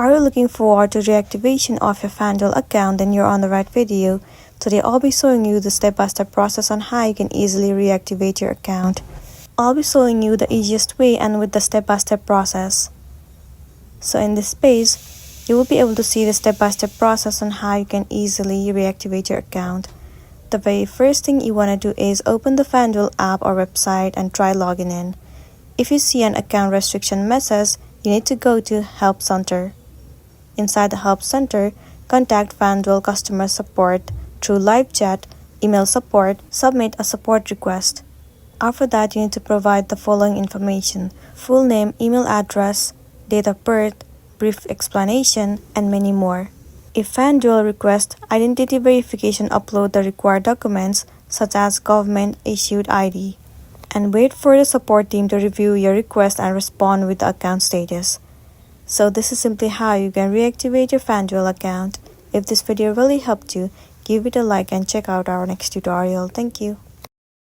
Are you looking forward to reactivation of your FanDuel account? Then you're on the right video. Today I'll be showing you the step-by-step process on how you can easily reactivate your account. I'll be showing you the easiest way and with the step-by-step process. So in this page, you will be able to see the step-by-step process on how you can easily reactivate your account. The very first thing you want to do is open the FanDuel app or website and try logging in. If you see an account restriction message, you need to go to Help Center. Inside the Help Center, contact FanDuel customer support through live chat, email support, submit a support request. After that, you need to provide the following information: full name, email address, date of birth, brief explanation, and many more. If FanDuel requests identity verification, upload the required documents such as government-issued ID. And wait for the support team to review your request and respond with the account status. So this is simply how you can reactivate your FanDuel account. If this video really helped you, give it a like and check out our next tutorial. Thank you.